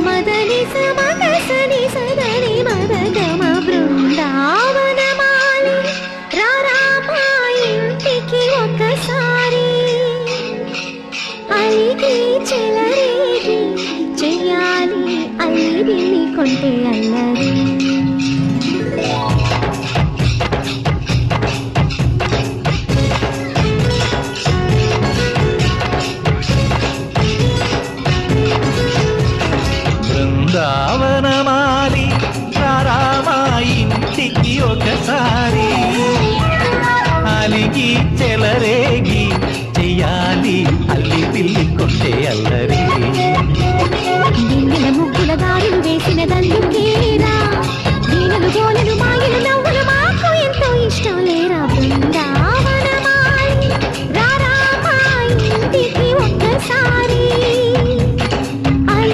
మదని సమగసని సదని మదగమ బృందావనమాలి రారామా ఇంటికి ఒకసారి అలిగి చెలరేగి చెయ్యాలి అల్లిని కొంటే అల్లరి బృందావన